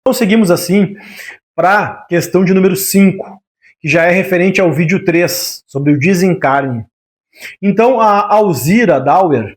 Então seguimos assim para a questão de número 5, que já é referente ao vídeo 3, sobre o desencarne. Então a Alzira Dauer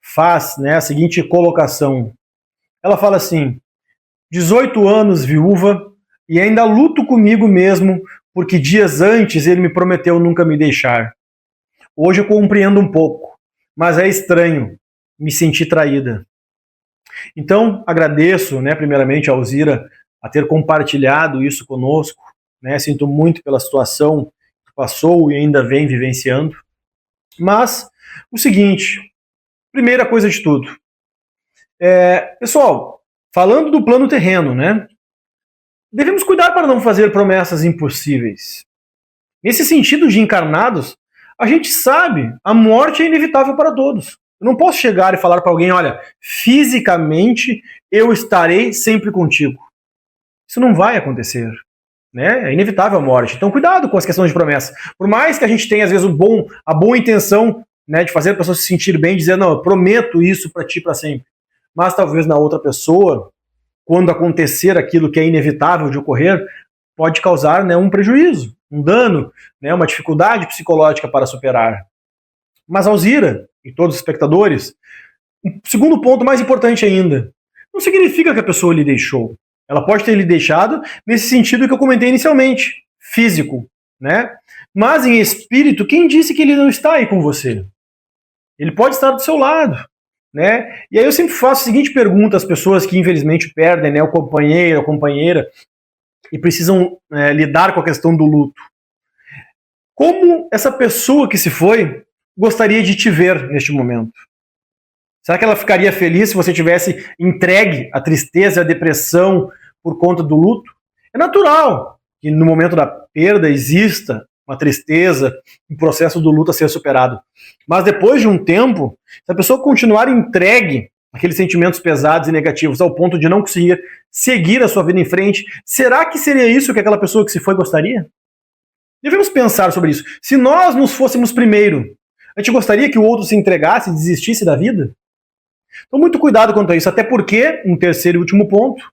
faz, né, a seguinte colocação. Ela fala assim: 18 anos viúva e ainda luto comigo mesmo porque dias antes ele me prometeu nunca me deixar. Hoje eu compreendo um pouco, mas é estranho me sentir traída. Então, agradeço, né, primeiramente a Alzira a ter compartilhado isso conosco, né? Sinto muito pela situação que passou e ainda vem vivenciando. Mas, o seguinte, primeira coisa de tudo, pessoal, falando do plano terreno, né? Devemos cuidar para não fazer promessas impossíveis. Nesse sentido de encarnados, a gente sabe, a morte é inevitável para todos. Eu não posso chegar e falar para alguém, olha, fisicamente eu estarei sempre contigo. Isso não vai acontecer. Né? É inevitável a morte. Então, cuidado com as questões de promessa. Por mais que a gente tenha, às vezes, a boa intenção, né, de fazer a pessoa se sentir bem, dizer, não, eu prometo isso para ti para sempre. Mas talvez na outra pessoa, quando acontecer aquilo que é inevitável de ocorrer, pode causar, né, um prejuízo, um dano, né, uma dificuldade psicológica para superar. Mas Alzira e todos os espectadores, o segundo ponto mais importante ainda, não significa que a pessoa lhe deixou. Ela pode ter lhe deixado nesse sentido que eu comentei inicialmente, físico, né? Mas em espírito, quem disse que ele não está aí com você? Ele pode estar do seu lado, né? E aí eu sempre faço a seguinte pergunta às pessoas que infelizmente perdem, né, o companheiro, a companheira e precisam lidar com a questão do luto. Como essa pessoa que se foi gostaria de te ver neste momento? Será que ela ficaria feliz se você tivesse entregue a tristeza e a depressão por conta do luto? É natural que no momento da perda exista uma tristeza, um processo do luto a ser superado. Mas depois de um tempo, se a pessoa continuar entregue àqueles sentimentos pesados e negativos ao ponto de não conseguir seguir a sua vida em frente, será que seria isso que aquela pessoa que se foi gostaria? Devemos pensar sobre isso. Se nós nos fôssemos primeiro, a gente gostaria que o outro se entregasse e desistisse da vida? Então, muito cuidado quanto a isso, até porque, um terceiro e último ponto,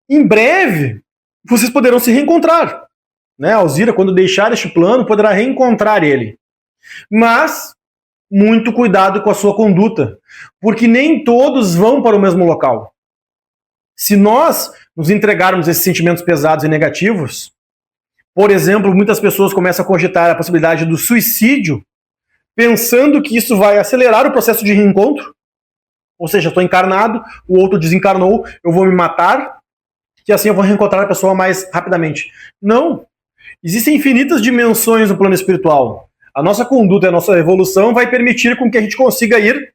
em breve, vocês poderão se reencontrar. Né? A Alzira, quando deixar este plano, poderá reencontrar ele. Mas, muito cuidado com a sua conduta, porque nem todos vão para o mesmo local. Se nós nos entregarmos a esses sentimentos pesados e negativos, por exemplo, muitas pessoas começam a cogitar a possibilidade do suicídio, pensando que isso vai acelerar o processo de reencontro. Ou seja, estou encarnado, o outro desencarnou, eu vou me matar, que assim eu vou reencontrar a pessoa mais rapidamente. Não. Existem infinitas dimensões no plano espiritual. A nossa conduta e a nossa evolução vai permitir com que a gente consiga ir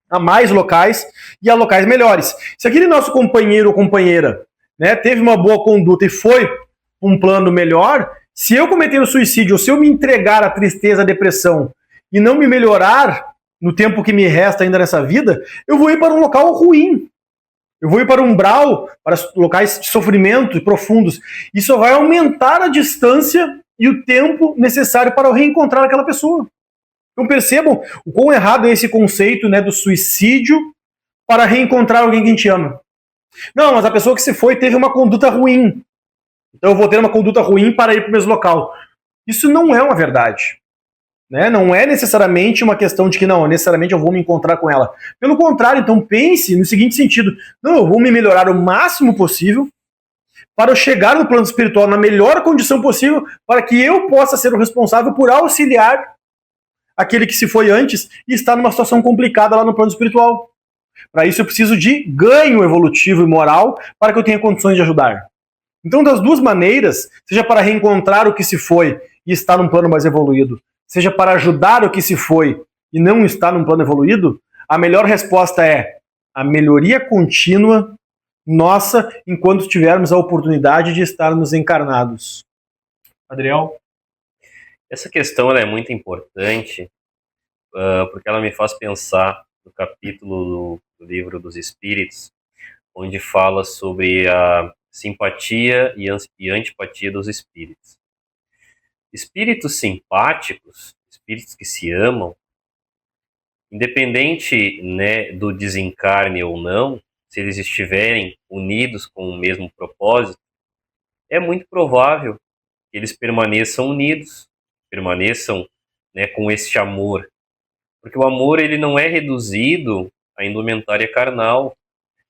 a mais locais e a locais melhores. Se aquele nosso companheiro ou companheira, né, teve uma boa conduta e foi um plano melhor, se eu cometer o suicídio ou se eu me entregar à tristeza, à depressão e não me melhorar no tempo que me resta ainda nessa vida, eu vou ir para um local ruim. Eu vou ir para um umbral, para locais de sofrimento profundos. Isso vai aumentar a distância e o tempo necessário para eu reencontrar aquela pessoa. Então percebam o quão errado é esse conceito, né, do suicídio para reencontrar alguém que a gente ama. Não, mas a pessoa que se foi teve uma conduta ruim. Então eu vou ter uma conduta ruim para ir para o mesmo local. Isso não é uma verdade. Né? Não é necessariamente uma questão de que não, necessariamente eu vou me encontrar com ela. Pelo contrário, então pense no seguinte sentido: não, eu vou me melhorar o máximo possível para eu chegar no plano espiritual na melhor condição possível para que eu possa ser o responsável por auxiliar aquele que se foi antes e está numa situação complicada lá no plano espiritual. Para isso eu preciso de ganho evolutivo e moral para que eu tenha condições de ajudar. Então, das duas maneiras, seja para reencontrar o que se foi e estar num plano mais evoluído, seja para ajudar o que se foi e não estar num plano evoluído, a melhor resposta é a melhoria contínua nossa enquanto tivermos a oportunidade de estarmos encarnados. Adriel? Essa questão ela é muito importante porque ela me faz pensar no capítulo do Livro dos Espíritos, onde fala sobre a simpatia e antipatia dos espíritos. Espíritos simpáticos, espíritos que se amam, independente, né, do desencarne ou não, se eles estiverem unidos com o mesmo propósito, é muito provável que eles permaneçam unidos, permaneçam, né, com este amor. Porque o amor ele não é reduzido à indumentária carnal.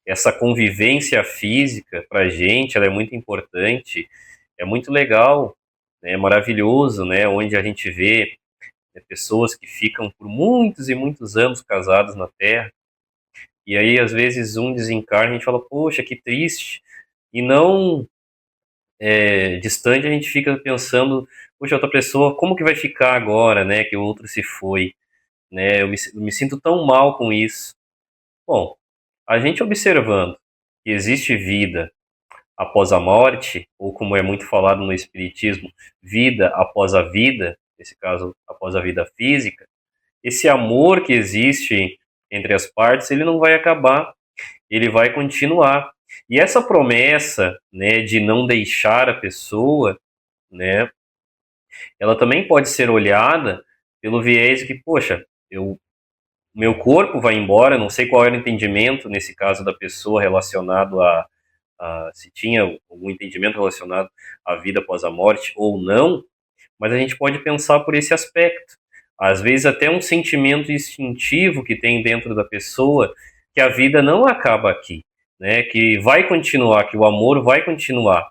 Essa convivência física para a gente ela é muito importante, é muito legal, né, é maravilhoso, né, onde a gente vê, né, pessoas que ficam por muitos e muitos anos casadas na Terra, e aí às vezes um desencarna e a gente fala, poxa, que triste, e não distante a gente fica pensando, poxa, outra pessoa, como que vai ficar agora, né, que o outro se foi, né, eu me sinto tão mal com isso. Bom, a gente observando que existe vida após a morte, ou como é muito falado no Espiritismo, vida após a vida, nesse caso, após a vida física, esse amor que existe entre as partes, ele não vai acabar, ele vai continuar. E essa promessa, né, de não deixar a pessoa, né, ela também pode ser olhada pelo viés de que, poxa, meu corpo vai embora, não sei qual era o entendimento nesse caso da pessoa relacionado se tinha algum entendimento relacionado à vida após a morte ou não, mas a gente pode pensar por esse aspecto. Às vezes até um sentimento instintivo que tem dentro da pessoa que a vida não acaba aqui, né? Que vai continuar, que o amor vai continuar.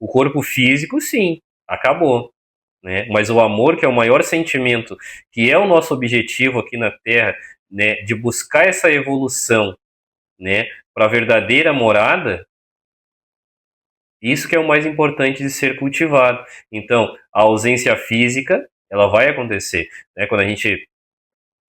O corpo físico, sim, acabou, né? Mas o amor, que é o maior sentimento, que é o nosso objetivo aqui na Terra, né? De buscar essa evolução, né? Para a verdadeira morada, isso que é o mais importante de ser cultivado. Então, a ausência física, ela vai acontecer, né? Quando a gente,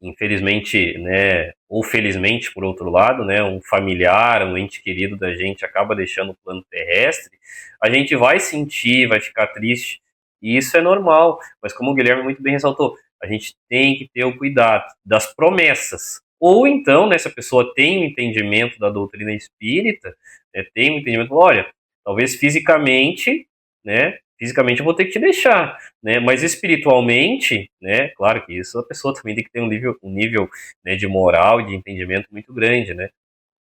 infelizmente, né, ou felizmente, por outro lado, né, um familiar, um ente querido da gente acaba deixando o plano terrestre, a gente vai sentir, vai ficar triste, e isso é normal. Mas como o Guilherme muito bem ressaltou, a gente tem que ter o cuidado das promessas. Ou então, né, se a pessoa tem um entendimento da doutrina espírita, né, tem um entendimento, olha, talvez fisicamente, né, fisicamente eu vou ter que te deixar, né, mas espiritualmente, né, claro que isso a pessoa também tem que ter um nível, né, de moral e de entendimento muito grande, né,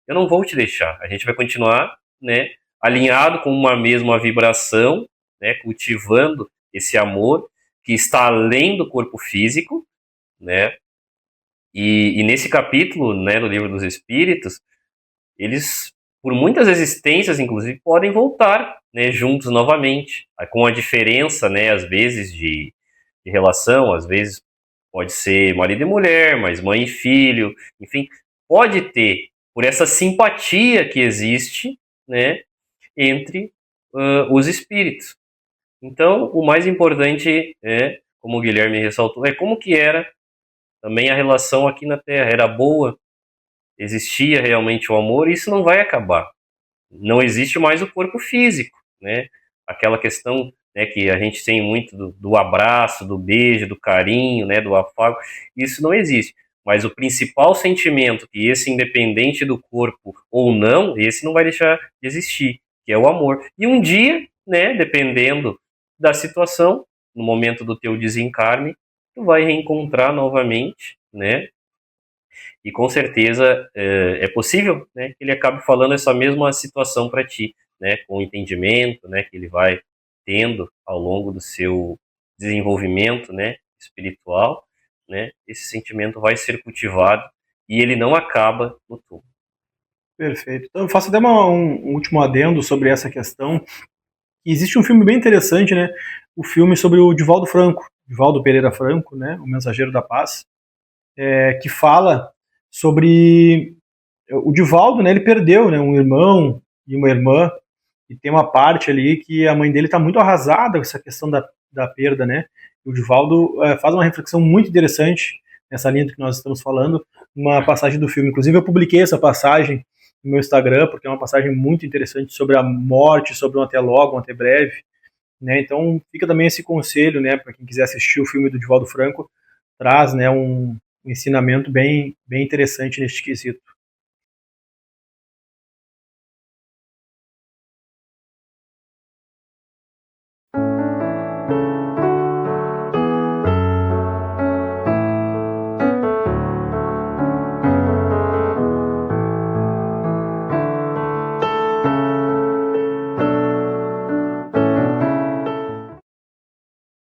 eu não vou te deixar, a gente vai continuar, né, alinhado com uma mesma vibração, né, cultivando esse amor que está além do corpo físico, né, e nesse capítulo, né, do Livro dos Espíritos, eles, por muitas existências, inclusive, podem voltar, né, juntos novamente, com a diferença, né, às vezes, de relação, às vezes pode ser marido e mulher, mas mãe e filho, enfim, pode ter, por essa simpatia que existe, né, entre os espíritos. Então, o mais importante é, como o Guilherme ressaltou, é como que era também a relação aqui na Terra. Era boa, existia realmente o amor, e isso não vai acabar. Não existe mais o corpo físico, né? Aquela questão, né, que a gente tem muito do abraço, do beijo, do carinho, né, do afago, isso não existe. Mas o principal sentimento, que esse independente do corpo ou não, esse não vai deixar de existir, que é o amor. E um dia, né, dependendo da situação, no momento do teu desencarne, tu vai reencontrar novamente, né, e com certeza é possível, né, que ele acabe falando essa mesma situação para ti, né, com o entendimento, né, que ele vai tendo ao longo do seu desenvolvimento, né, espiritual, né, esse sentimento vai ser cultivado e ele não acaba no túmulo. Perfeito. Então, eu faço até um último adendo sobre essa questão. Existe um filme bem interessante, né? O filme sobre o Divaldo Franco, Divaldo Pereira Franco, né? O Mensageiro da Paz, que fala sobre o Divaldo, né? Ele perdeu, né? Um irmão e uma irmã, e tem uma parte ali que a mãe dele está muito arrasada com essa questão da perda, né? O Divaldo faz uma reflexão muito interessante nessa linha do que nós estamos falando, uma passagem do filme. Inclusive, eu publiquei essa passagem no meu Instagram, porque é uma passagem muito interessante sobre a morte, sobre um até logo, um até breve, né? Então, fica também esse conselho, né, para quem quiser assistir o filme do Divaldo Franco, traz, né, um ensinamento bem interessante neste quesito.